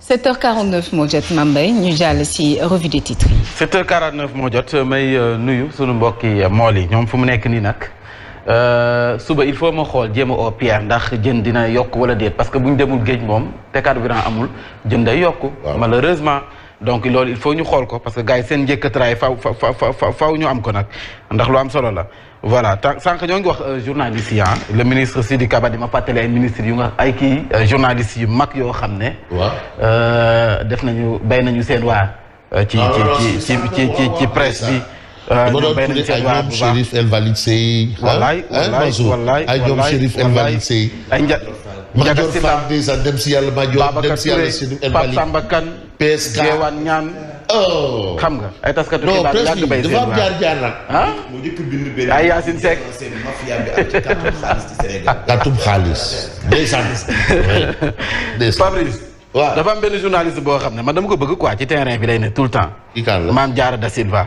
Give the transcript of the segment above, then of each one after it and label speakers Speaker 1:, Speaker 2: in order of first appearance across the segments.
Speaker 1: 7h49 moo jot Mame Mbaye ñu jàll ci revue des titres yi.
Speaker 2: 7h49 moo jot may nuyu sunu mbokki mool yi ñoom fu mu nekk nii nag suba il faut ma xool jéem a oo Pierre ndax jën dina yokk wala déet parce que bu ñu demul géej moom te carburant amul jën day yokk. malheureusement donc loolu il faut ñu xool ko parce que gars yi seen njëkkataraay faw ñu am ko nag ndax lu am solo la. voilà sànq ñoo ngi wax journaliste yi le ministre Sidiki Kaba di ma fàttali ay ministres yu nga ay kii journalistes yu mag yoo xam ne. def nañu bay nañu seen waar. ci presse bi.
Speaker 3: ñoom bay nañu seen waar bu baax Chérif El Walid Sey.
Speaker 2: wallaay
Speaker 3: ay ñoom Chérif El Walid Sey.
Speaker 2: ay Ndiaga Sylla
Speaker 3: dem si yàlla Madior dem si yàlla Chérif El Walid
Speaker 2: Pape Samba Kane
Speaker 3: PSK
Speaker 2: Géewaan ñaan. xam nga ay taskatu xibaar yàgg bay seen waar
Speaker 3: dafa am jaar nag.
Speaker 4: mu njëkk bind benn
Speaker 2: ay Yacine Seck
Speaker 4: mafia bi am ci kàttum xaalis ci Sénégal.
Speaker 3: kàttum xaalis.
Speaker 2: Fabrice.
Speaker 3: waaw
Speaker 2: dafa am benn journaliste boo xam ne man dama ko bëgg quoi ci terrain bi lay ne tout le temps.
Speaker 3: kii kan la
Speaker 2: Mame Diarra Da Silva.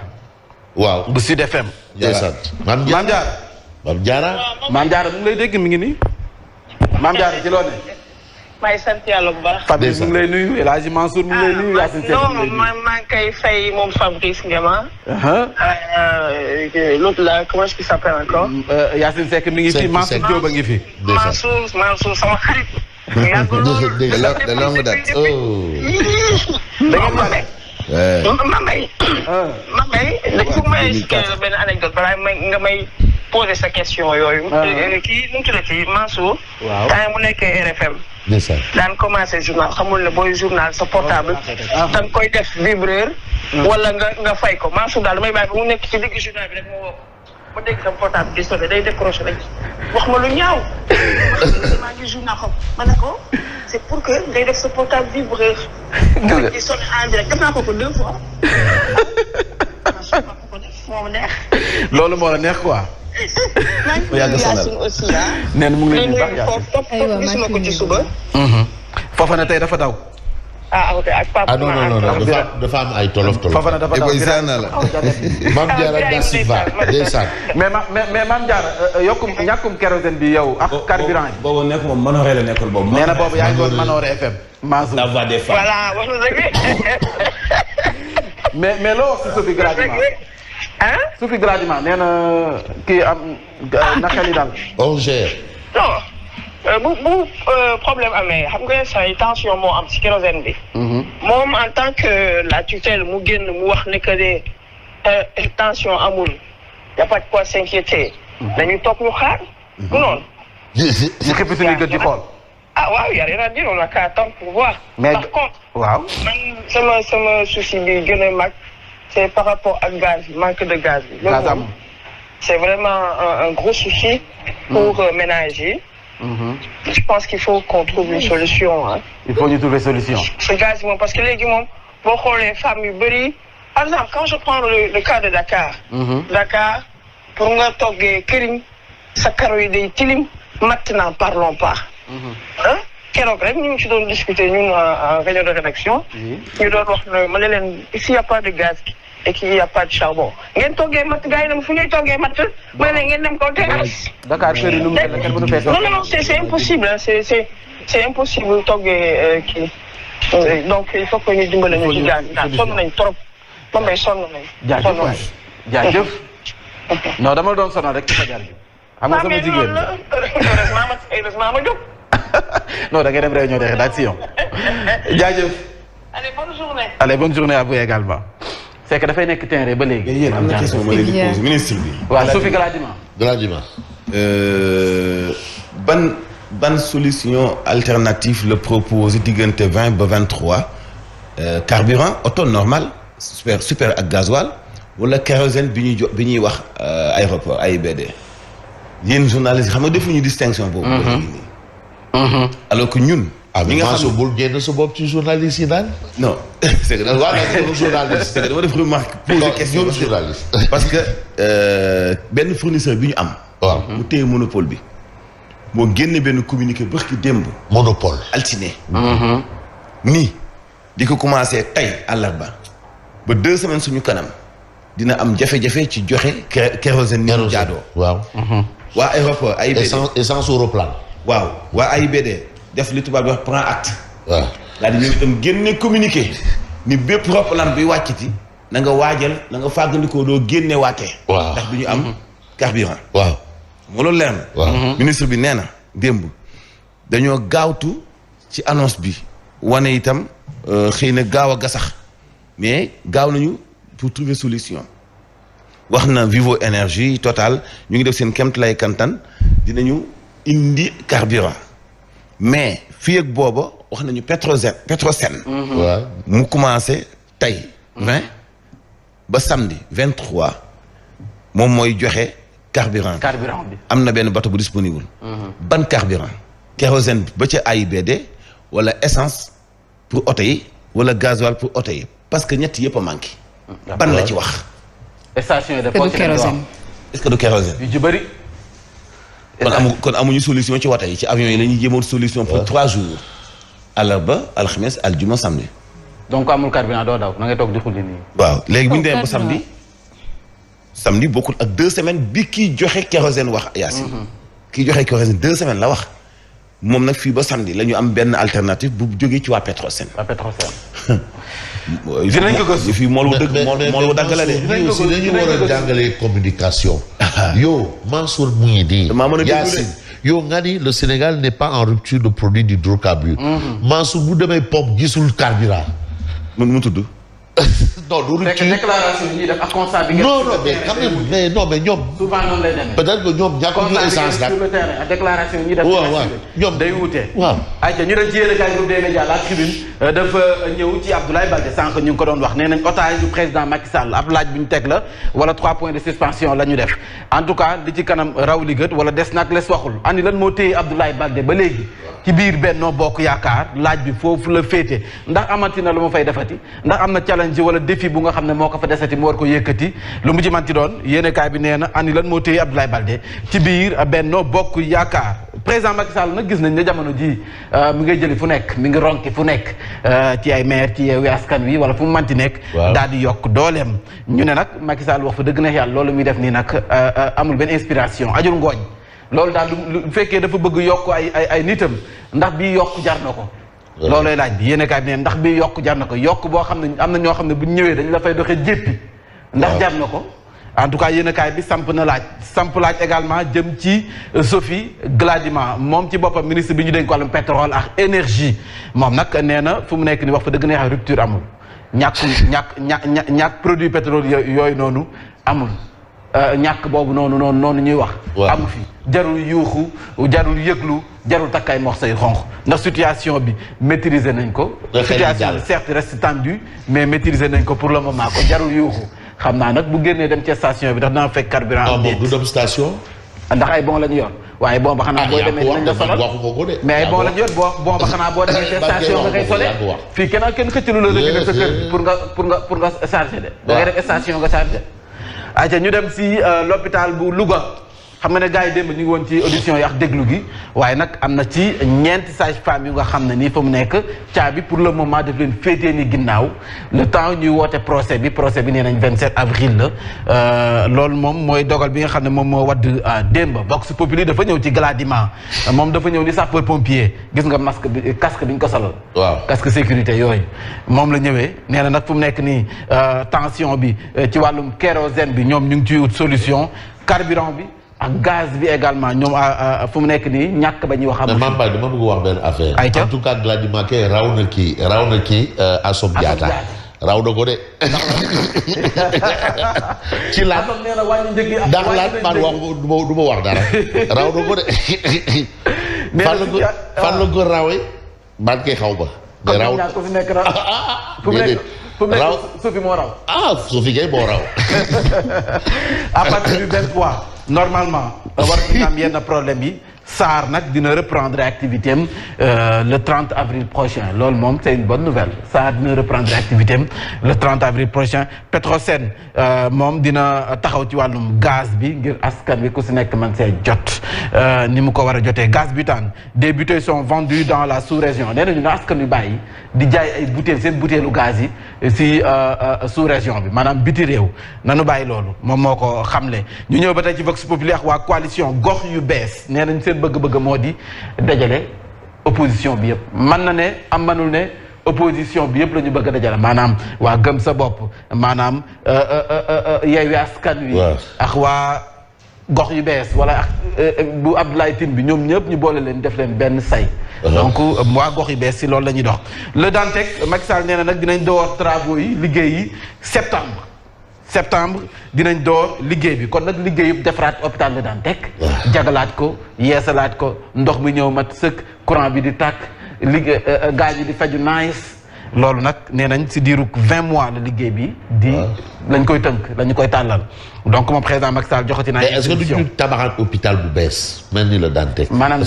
Speaker 3: waaw
Speaker 2: bu Sud FM.
Speaker 3: ndeysaan Mame Diarra.
Speaker 2: Mame Diarra mu ngi lay dégg mi ngi nii. Mame Diarra ci loo ne.
Speaker 5: maa ngi sant yàlla bu baax.
Speaker 2: Fabrice mu ngi lay nuyu El Hadji Mansour mu ngi lay nuyu Yacine Seck mu ngi lay nuyu.
Speaker 5: non maa ngi koy fay moom Fabrice Ngema. l'autre là comment est-ce qu'il s'appelle encore.
Speaker 2: Yacine Seck mi ngi fi Mansour Diop a ngi fi.
Speaker 5: Mansour sama xarit. yàgg loolu
Speaker 4: de longue date.
Speaker 2: da ngeen
Speaker 5: Mame Mbaye dafa may expliquer benn anecdote balaa nga may poser sa question yooyu. kii nu mu tuddati Mansour.
Speaker 2: waaw
Speaker 5: temps mu nekkee RFM. daan commencé journal xamul ne booy journal sa portable. da nga koy def vibreur. wala nga fay ko Mansour daal damay bàyyi ba mu nekk ci digg journal bi rek moo woo ma dégg sa portable bi sonné day décroché rek wax ma lu ñaaw. maa ngi journal xam ma ne ko c'est pour que ngay def sa portable vibreur. nga ci sonné en direct def naa ko 2 fois. moo neex.
Speaker 2: loolu moo la neex quoi.
Speaker 5: maa ngi Yacine aussi
Speaker 2: nee na mu ngi lay nuyu baax
Speaker 5: Yacine topp gisuma ko ci suba.
Speaker 2: Fofana tey dafa daw.
Speaker 5: ok ak Pape.
Speaker 3: non dafa am ay tolof.
Speaker 2: Fofana dafa daw
Speaker 3: Mame Diarra Da Silva ndeysaan.
Speaker 2: mais Mame Diarra ñàkkum kérosène bi yow ak carburant bi.
Speaker 4: boobu nekk moom Manoré la nekkul boobu.
Speaker 2: nee na boobu yaa ngi doon Manoré FM. Mansour
Speaker 4: la voix des femmes.
Speaker 5: voilà wax na dëgg.
Speaker 2: mais loo wax si Sophie Gladima. Sophie Gladima nee na kii am na xel yi daal.
Speaker 3: on gère.
Speaker 5: non bu problème amee xam nga say tension moo am ci kérosène bi. moom en tant que la tutelle mu génn mu wax ne que de tension amul y a pas de quoi s'inquiéter. dañuy toog ñu xaar. du noonu.
Speaker 2: ñu xëpp suñuy gën di xool.
Speaker 5: ah waaw y a rien à dire on a qu'à attendre pour voir.
Speaker 2: mais
Speaker 5: par contre.
Speaker 2: waaw.
Speaker 5: man sama souci bi gën a mag c'est par rapport ak gaz bi manque de gaz bi.
Speaker 2: gaz am
Speaker 5: c'est vraiment un gros souci pour ménages yi. Je pense qu'il faut qu'on trouve une solution.
Speaker 2: il faut ñu trouver solution.
Speaker 5: ce gaz moom parce que léegi moom boo xoolee femmes yu bëri par exemple quand je prends le cas de Dakar. Dakar pour nga toggee këriñ sa karo yi day tilim maintenant parlons pas. keroog rek ñu ngi ci doon discuter ñun en réunion de rédaction. ñu doon wax ne ma ne leen ici y a pas de gaz et qu'il y a pas de charbon ngeen toggee matt gars yi ne fu ñuy toggee matt ma ne ngeen dem kaw terrasse.
Speaker 2: Dakar kër yi nu mu mel kenn mënu fee
Speaker 5: non c'est impossible c'est impossible toggee kii donc il faut que ñu dimbale ñu ci gaz bi daal sonn nañ trop Mame Mbaye sonn nañ.
Speaker 2: jaajëf non dama doon sonal rek ci fajar bi. xam nga sama jigéen la
Speaker 5: heureusement ma jóg.
Speaker 2: non da ngay dem réunion de rédaction jaajëf. allez bonne journée à vous également. c'est que dafay nekk terrain ba léegi.
Speaker 4: yéen am na question ma leen di poser ministre bi.
Speaker 2: waaw Sophie Gladima.
Speaker 4: ban solution alternative la proposer diggante 20 ba 23 carburant auto normal super ak gasoil wala kérosène bi ñuy wax aéroport AIBD yéen journalistes xam nga defuñu distinction boobu. alors que ñun.
Speaker 3: ñi nga xam ne bul génn sa bopp ci journaliste yi daal.
Speaker 4: non c'est que journaliste c'est que dama def remarque poser question journaliste parce que benn fournisseur bi ñu am.
Speaker 3: waaw
Speaker 4: mu téye monopole bi moo génne benn communiqué bëx ki démb.
Speaker 3: monopole.
Speaker 4: altine. nii di ko commencé tey àllarba ba 2 semaines suñu kanam dina am jafe-jafe ci joxe kérosène ni mu jaadoo.
Speaker 3: waaw.
Speaker 4: waa aéroport AIBD
Speaker 3: essence au plan.
Speaker 4: waaw waa AIBD def li tubaab di wax prend acte.
Speaker 3: waaw
Speaker 4: daal di ñëw itam génne communiqué ni bépp roppalaan bi wàcciti na nga waajal na nga fàggandikoo doo génne waatee.
Speaker 3: waaw
Speaker 4: ndax du ñu am carburant.
Speaker 3: waaw
Speaker 4: moo loolu leer na.
Speaker 3: waaw
Speaker 4: ministre bi nee na démb dañoo gaawtu ci annonce bi wane itam xëy na gaaw a gasax mais gaaw nañu pour trouver solution. wax na Vivo Énergie Total ñu ngi def seen kéemtalaay kantan dinañu indi carburant mais fii ak booba wax nañu Petrosen.
Speaker 3: waaw
Speaker 4: mu commencé tey 20 ba samedi 23 moom mooy joxe carburant
Speaker 2: bi.
Speaker 4: am na benn bateau bu disponible. ban carburant. kérosène ba ca AIBD wala essence pour oto yi wala gasoil pour oto yi parce que ñett yëpp a manqué. ban la ci wax.
Speaker 2: station de
Speaker 1: kérosène.
Speaker 4: est-ce que du kérosène.
Speaker 2: yu ci bëri.
Speaker 4: kon amuñu solution ci woto yi ci avion yi la ñuy jéemoon solution pour 3 jours. àllarba alxames aljuma samedi.
Speaker 2: donc amul carburant doo daw na ngay toog di xulli nii.
Speaker 4: waaw léegi bu ñu demee ba samedi. samedi bokkul ak 2 semaines bi kii joxe kérosène wax Yacine. kii joxe kérosène 2 semaines la wax. moom nag fii ba samedi la ñu am benn alternative bu jógee ci waa Petrosen.
Speaker 2: waa Petrosen.
Speaker 4: dinañ ko gëstu fii mool wu dëgg mool wu dagg la de.
Speaker 3: dinañ ko gëstu dañu war a jàngale communication. yow Mansour mu ngi di.
Speaker 4: maa mën a
Speaker 3: Yacine yow nga ni le Sénégal n'est pas en rupture de produit d'hydrocarbures. Mansour bu demee pompe gisul carburant.
Speaker 4: mu tudd.
Speaker 3: non du rupture
Speaker 2: déclaration yi ñuy def ak constat bi.
Speaker 3: non non mais quand même non mais ñoom.
Speaker 2: souvent noonu lay demee.
Speaker 3: peut-être que ñoom ñàkkuñu essence nag.
Speaker 2: sur le terrain ak déclaration yi ñuy def.
Speaker 3: waaw waaw ñoom
Speaker 2: day wuute.
Speaker 3: waaw.
Speaker 2: ayca ñu dem ci yéen a kaay groupe des médias la tribune dafa ñëw ci Abdoulaye Baldé sànq ñu ngi ko doon wax nee nañ otage du président Macky Sall ab laaj bu ñu teg la wala 3 points de suspension la ñu def en tout cas li ci kanam raw li gët wala des nag les waxul andi lan moo téye Abdoulaye Baldé ba léegi ci biir Benno Bokk Yaakaar laaj bi foofu la féete ndax amati na lu ma fay defati ndax am na challenge wala défi bu nga xam ne moo ko fa desati mu war ko yëkkati lu mu ci manti doon yéene kaay bi nee na andi lan moo téye Abdoulaye Baldé ci biir Benno Bokk Yaakaar président Macky Sall nag gis nañ ne jamono ji mi ngay jëli fu nekk mi ngi ronki fu nekk ci ay maire ci Yewwi Askan Wi wala fu mu manti nekk daal di yokk dooleem ñu ne nag Macky Sall wax fa dëgg na yàlla loolu muy def nii nag amul benn inspiration ajul ngooñ loolu daal lu fekkee dafa bëgg yokk ay nitam ndax bii yokk jar na ko loolooy laaj bi yéene kaay bi ne ndax bii yokk jar na ko yokk boo xam ne am na ñoo xam ne bu ñëwee dañ la fay doxee jéppi ndax jar na ko en tout cas yéen a kaay bi samp laaj également jëm ci Sophie Gladima moom ci boppam ministre bi ñu dénk wàllum pétrole ak énergie moom nag nee na fu mu nekk ni wax fa dëgg neex rupture amul ñàkk produit pétrole yooyu noonu amul ñàkk boobu noonu ñuy wax amu fi jarul yuuxu jarul yëglu jarul takkaay mox say xonq ndax situation bi maîtriser nañ ko situation certes reste tendue mais maîtriser nañ ko pour le moment ko jarul yuuxu xam naa nag bu génnee dem ci station bi ndax dana fekk carburant am déet
Speaker 3: du dem station
Speaker 2: ndax ay bon la ñu yor waaye bon ba xanaa boo demee nañ la sonal mais ay bon la ñu yor bon ba xanaa boo demee ci station nga koy sole fii kenn xëccalu la rek sa kër pour nga charger de da ngay def station nga charger aca ñu dem si l'hôpital bu Louga xam nga ne gars yi démb ñu ngi woon ci audition yi ak déglu gi waaye nag am na ci ñeenti sage-femme yu nga xam ne nii fa mu nekk caabi pour le moment daf leen féetee ni ginnaaw le temps ñuy woote procès bi nee nañ 27 avril la loolu moom mooy dogal bi nga xam ne moom moo wadd démb Vox Populi dafa ñëw ci Gladima moom dafa ñëw ni sapeur pompier gis nga masque bi casque bi ñu ko solal
Speaker 3: waaw
Speaker 2: casque sécurité yooyu moom la ñëwee nee na nag fu mu nekk nii tension bi ci wàllum kérosène bi ñoom ñu ngi ciy wut solution carburant bi ak gaz bi également ñoom fu mu nekk nii ñàkk ba ñuy wax. amul
Speaker 3: mais Mame dama bëgg wax benn affaire. en tout cas Gladima kay raw na kii Assome Diatta raw na ko de. ci laaj ndax laaj man wax du ma wax dara raw na ko de. fan la ko rawee man kay xaw ba. mais raw
Speaker 2: ko fi nekk raw fu mu nekk Sophie moo raw.
Speaker 3: Sophie kay moo raw.
Speaker 2: à partir du 23. normalement war nañu am yenn problème yi SAR nag dina reprendre activité am le 30 avril prochain loolu moom c'est une bonne nouvelle SAR dina reprendre activité am le 30 avril prochain Petrosen moom dina taxaw ci wàllum gaz bi ngir askan wi ku si nekk man see jot ni mu ko war a jotee gaz butane des bouteilles sont vendues dans la sous-région nee nañu ne askan wi bàyyi di jaay ay bouteilles seen bouteillu gaz yi si sous-région bi maanaam biti réew nanu bàyyi loolu moom moo ko xamle ñu ñëw ba tey ci Vox Populi ak waa coalition gox yu bees nee nañ seen bëgg-bëgg moo di dajale opposition bi yëpp mën na ne am manul ne opposition bi yëpp la ñu bëgg a dajale maanaam waa gëm sa bopp maanaam Yewwi Askan Wi ak waa gox yu bees wala ak bu Abdoulaye Tine bi ñoom ñëpp ñu boole leen def leen benn say donc waa gox yu bees si loolu la ñuy dox le Dantec Macky Sall nee na nag dinañ door travaux yi liggéey yi septembre dinañ door liggéey bi kon nag liggéey yëpp defaraat hôpital Le Dantec jagalaat ko yeesalaat ko ndox mi ñëw mat sëkk courant bi di tàkk liggéey gaañ yi di faju nice loolu nag nee nañ si diiru 20 mois la liggéey bi di lañ koy tënk lañu koy tàllal donc moom président Macky Sall joxati naa
Speaker 3: est-ce que duñu tabaxaat hôpital bu bees mel ni Le Dantec
Speaker 2: maanaam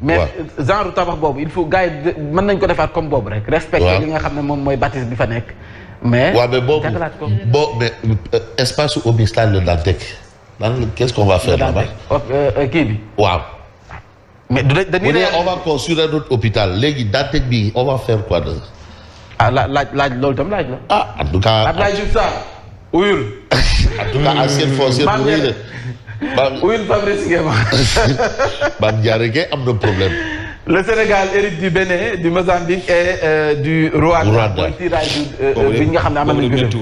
Speaker 2: mais genre tabax boobu il faut gars yi mën nañ ko defaat comme boobu rek respecter li nga xam ne moom mooy bâtisse bi fa nekk mais
Speaker 3: boobu mais espace au hôpital Le Dantec qu'est-ce qu'on va faire là-bas
Speaker 2: kii bi
Speaker 3: waaw
Speaker 2: mais dañuy
Speaker 3: on va construire un autre hôpital léegi Dantec bi on va faire quoi de
Speaker 2: laaj loolu tam laaj la
Speaker 3: en tout cas
Speaker 2: Abdoulaye Diouf Sarr uyul
Speaker 3: en tout cas ancienne foncière bu rëy la
Speaker 2: uyul Fabrice Nguema
Speaker 3: Bam Diarra Gueye am na problème
Speaker 2: le Sénégal hérite du Bénin du Mozambique et du Rwanda mooy tirage bi nga xam ne amal nañu ko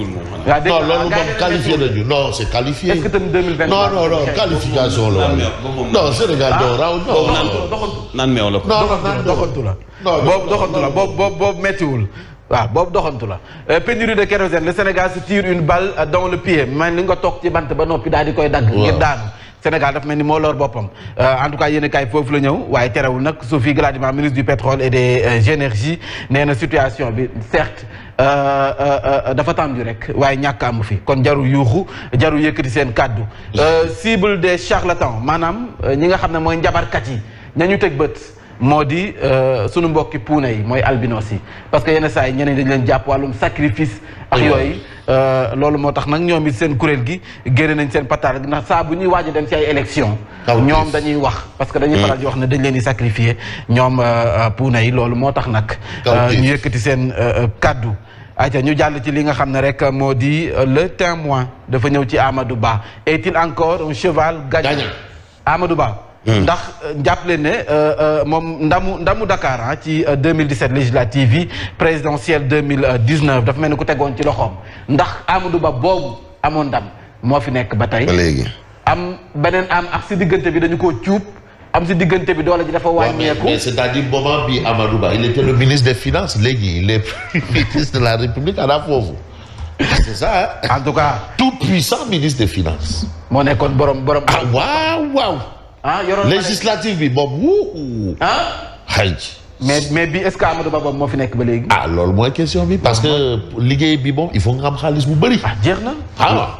Speaker 3: non loolu moom qualifié nañu non c'est qualifié
Speaker 2: est-ce que tam 2020
Speaker 3: non qualification la non Sénégal doo raw
Speaker 4: naan meew la ko
Speaker 2: doxantu la boobu méttiwul waaw boobu doxantu la pénurie de kérosène le Sénégal se tire une balle dans le pied man li nga toog ci bant ba noppi daal di koy dagg ngir daanu Sénégal dafa mel ni moo lor boppam en tout cas yéen a kaay foofu la ñëw waaye terewul nag Sophie Gladima ministre du pétrole et des énergies nee na situation bi certes dafa tendu rek waaye ñàkk amu fi kon jarul yuuxu jarul yëkkati seen kàddu cible des charlatans maanaam ñi nga xam ne mooy njabarkat yi ñañu teg bët moo di sunu mbokki puune yi mooy albinos yi parce que yenn saa yi ñeneen dañ leen jàpp wàllum sacrifice ak yooyu loolu moo tax nag ñoom it seen kuréel gi génne nañ seen pataar ndax saa bu ñuy waaj a dem ci ay élection ñoom dañuy wax parce que dañuy faral di wax ne dañ leen di sacrifier ñoom puune yi loolu moo tax nag ñu yëkkati seen kaddu ayca ñu jàll ci li nga xam ne rek moo di le témoin dafa ñëw ci Amadou Ba est-il encore un cheval gagnant Amadou Ba ndax jàppale ne moom ndamu Dakar ci 2017 législative yi présidentielle 2019 dafa mel ni ku tegoon ci loxoom ndax Amadou Ba boobu amoon ndam moo fi nekk ba tey.
Speaker 4: ba léegi
Speaker 2: am beneen ak si diggante bi dañu koo cuub am si diggante bi doole ji dafa wàññeeku.
Speaker 3: mais c'est-à-dire moment bi Amadou Ba il était le ministre des finances léegi il est ministre de la République ana foofu. c'est ça
Speaker 2: en tout cas.
Speaker 3: tout puissant ministre des finances.
Speaker 2: moo nekkoon borom.
Speaker 3: waaw.
Speaker 2: yoroon
Speaker 3: législative bi moom wuu. xëy.
Speaker 2: mais bi est-ce que Amadou Ba boobu moo fi nekk ba léegi.
Speaker 3: loolu mooy question bi parce que liggéey bi moom il faut nga am xaalis bu bëri.
Speaker 2: jeex na.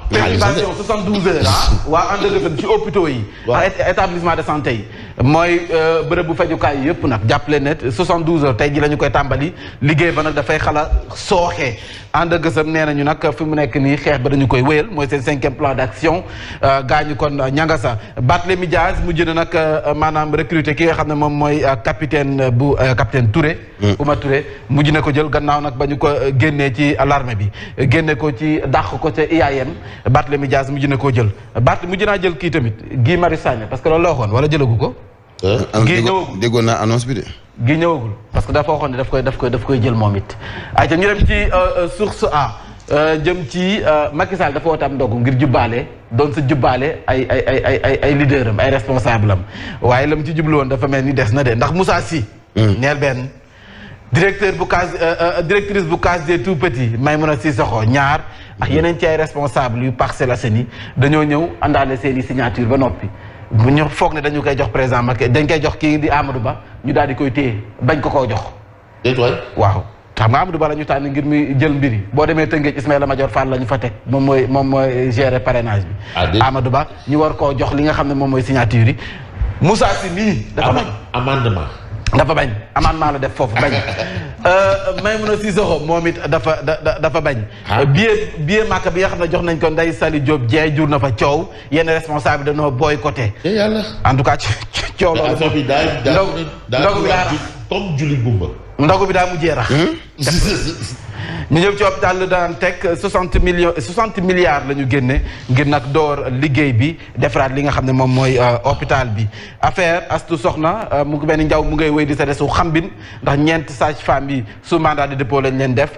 Speaker 2: perturbation 72 heures waa ànd ci hôpitaux yi. ak établissement de santé yi. mooy bërëb bu fajukaay yëpp nag jàppale ne 72 heures tey ji la ñu koy tàmbali liggéey ba nag dafay xala sooxee ànd gësam nee nañu nag fi mu nekk nii xeex ba dañu koy wéyal mooy seen 5e plan d'action gaañu kon ñangasa Barthélémy Dias mujj na nag maanaam recruter ki nga xam ne moom mooy capitaine Touré. Ouma Touré mujj na ko jël gannaaw nag ba ñu ko génnee ci l'armée bi génne ko ci dàq ko ca IAM Barthélémy Dias mujj na koo jël mujj naa jël kii tamit Guy Marius Sagna parce que loolu la waxoon wala jëlagu ko.
Speaker 4: Guy ñëwagul déggoon naa annonce bi de.
Speaker 2: Guy ñëwagul parce que dafa waxoon ne daf koy jël moom it. ayca ñu dem ci source A jëm ci Macky Sall dafa woote am ndogu ngir jubbaale doon sa jubbaale ay leader am ay responsable am waaye la mu ci jublu woon dafa mel ni des na de ndax Moussa Sy. neel benn directrice bu case des tout petits Maïmouna Sissoko ñaar ak yeneen ci ay responsable yu Parcelles Assainies dañoo ñëw àndaale seeni signature ba noppi. bu ñu foog ne dañu koy jox président Macky dañ koy jox kii di Amadou Ba ñu daal di koy téye bañ ko koo jox. waaw xam nga Amadou Ba la ñu tànn ngir muy jël mbiri boo demee Tëngéej Ismaïla Madior Fall la ñu fa teg moom mooy gérer parrainage bi. Amadou Ba ñu war koo jox li nga xam ne moom mooy signature yi. Moussa Sy mii. dafa bañ
Speaker 3: amendement.
Speaker 2: dafa bañ amendement la def foofu bañ. Maïmouna Sissoko moom it dafa bañ. billet Makka bi nga xam ne jox nañ ko Ndeye Saly Diop Dieng jur na fa coow yenn responsable dañoo boycotté.
Speaker 3: yàlla
Speaker 2: en tout cas coow loolu.
Speaker 3: affaire bi
Speaker 2: ndogu bi daa
Speaker 3: comme julli gumba.
Speaker 2: ndogu bi daa mujjee rax. ñu ñëw ci hôpital Le Dantec 60 milliards la ñu génne ngir nag door liggéey bi defaraat li nga xam ne moom mooy hôpital bi affaire Astou Sokhna mu benn njaw mu ngay wéy di sa desu xambin ndax ñeent sage-femme yi sous mandat de dépôt lañ leen def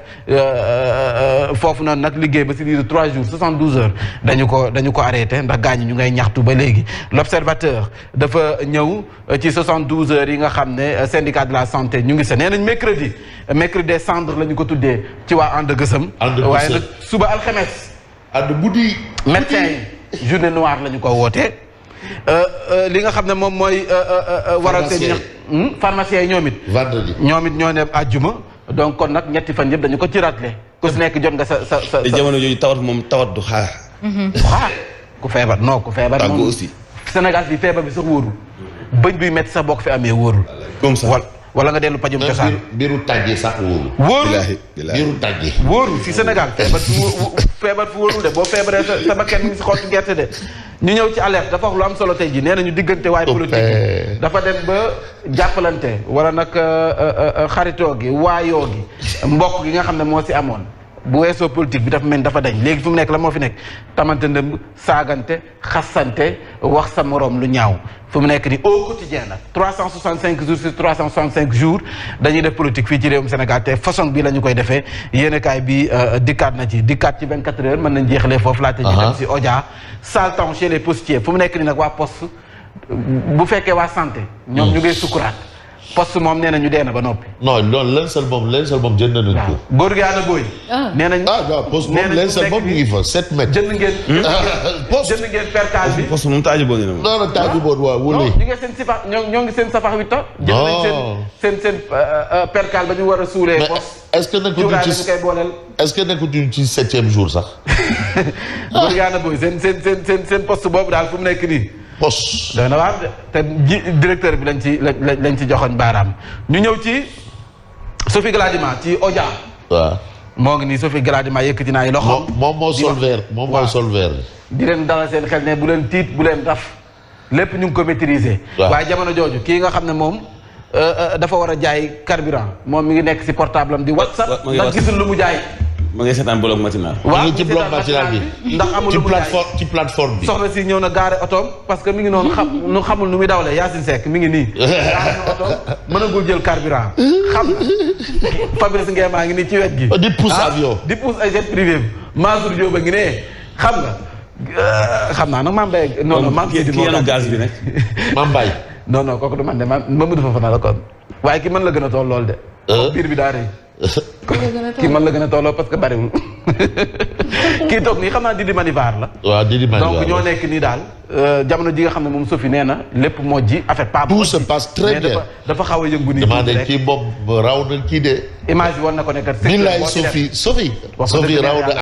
Speaker 2: foofu noonu nag liggéey ba si diiru 3 jours 72 heures dañu ko arrêté ndax gaañu ñu ngay ñaxtu ba léegi l'observateur dafa ñëw ci 72 heures yi nga xam ne syndicat de la santé ñu ngi sa nee nañ mercredi des cendres la ñu ko tuddee ci waa ànd gësëm waaye nag suba alxames
Speaker 3: ànd buddi
Speaker 2: médecin yi journée noire la ñu ko wootee li nga xam ne moom mooy waral seen pharmacien yi ñoom it vendredi ñoom it ñoo ne àjjuma donc kon nag ñetti fan yëpp dañu ko ci ratlé ku si nekk jot nga sa
Speaker 4: jamono yooyu tawat moom tawat du xaar
Speaker 2: ku feebar non ku feebar moom aussi Sénégal bi feebar bi sax wóorul bëñ buy métti sax boo ko fi amee wóorul
Speaker 4: comme ça
Speaker 2: wala nga dellu pajum cosaan
Speaker 3: biiru tàjjee sax
Speaker 2: wóorul
Speaker 3: biiru tàjjee
Speaker 2: wóorul si Sénégal feebar fi wóorul de boo feebaree sa bakkan mi ngi si xottu gerte de ñu ñëw ci alerte dafa wax lu am solo tey ji nee nañu diggante waaye politique dafa dem ba jàppalante wala nag xaritoo gi waayoo gi mbokk gi nga xam ne moo si amoon bu weesoo politique bi dafa mel dafa dañ léegi fi mu nekk la moo fi nekk tamante ndëmb saagante xasante wax sa moroom lu ñaaw fu mu nekk ni au quotidien nag 365 jours sur 365 jours dañuy def politique fii ci réewum Sénégal te façon bi la ñu koy defee yéenekaay bi dikkaat na ci 24 heures mën nañ jeexalee foofu laate ñu dem si Odia sale temps chez les postiers fu mu nekk ni nag waa poste bu fekkee waa santé ñoom ñu ngay sukkuraat poste moom nee na ñu dee na ba noppi.
Speaker 3: non loolu leen sel moom jënd nañ ko.
Speaker 2: góor gi ànd booy. nee nañ
Speaker 3: waaw poste moom leen sel moom ñu ngi fa 7 mètres.
Speaker 2: jënd ngeen percale bi.
Speaker 4: poste moom taaju boon
Speaker 3: non non taaju boon waaw wóole.
Speaker 2: ñu ngi seen sifax ñoo ngi seen safax wi ta. jënd nañ seen percale ba ñu war a suulee. poste
Speaker 3: est-ce que nekkuñu ci 7e jour sax.
Speaker 2: góor gi ànd booy seen poste boobu daal fu mu nekk nii.
Speaker 3: poste
Speaker 2: doy na waar de te directeur bi lañ ci joxoñ baaraam ñu ñëw ci Sophie Gladima ci Odia.
Speaker 3: waaw
Speaker 2: moo ngi nii Sophie Gladima yëkkati naa ay loxo.
Speaker 3: moom moo sol vert moom mooy sol vert.
Speaker 2: di leen dalal seen xel ne bu leen tiit bu leen raf lépp ñu ngi ko maîtriser. waaye jamono jooju kii nga xam ne moom dafa war a jaay carburant moom mi ngi nekk si portable am di WhatsApp. ndax gisul lu mu jaay.
Speaker 4: ma ngi seetaan bloc matinal.
Speaker 3: waaw ci bloc matinal bi
Speaker 2: ndax amul lu mu jaay
Speaker 3: ci plateforme bi.
Speaker 2: soxna si ñëw na gaare otoom parce que mi ngi noonu xamul nu muy dawalee Yacine Seck mi ngi nii. gaare na otoom mënagul jël carburant. xam nga Fabrice Nguema maa ngi nii ci wet gi.
Speaker 3: di pousse avion
Speaker 2: di pousse ay jet privé Mansour Diop a ngi ne xam nga. xam naa nag Mame Mbaye. non non Mame Sidi
Speaker 4: moo gaz bi nag.
Speaker 3: Mame Mbaye.
Speaker 2: non kooku du man de Mamadou Fofana la kon. waaye ki mën la gën a toll lool de. biir bi daa rëy. kii man la gën a tolloo parce que bariwul kii toog nii xam naa Didi Manivar la.
Speaker 3: waaw Didi Manivar
Speaker 2: donc ñoo nekk nii daal jamono ji nga xam ne moom Sophie nee na lépp moo ji en fait pas.
Speaker 3: tout se passe très bien
Speaker 2: dafa xaw a yëngu nii.
Speaker 3: damaa ne kii moom raw na kii de.
Speaker 2: image bi war na ko nekk.
Speaker 3: Sophie raw na.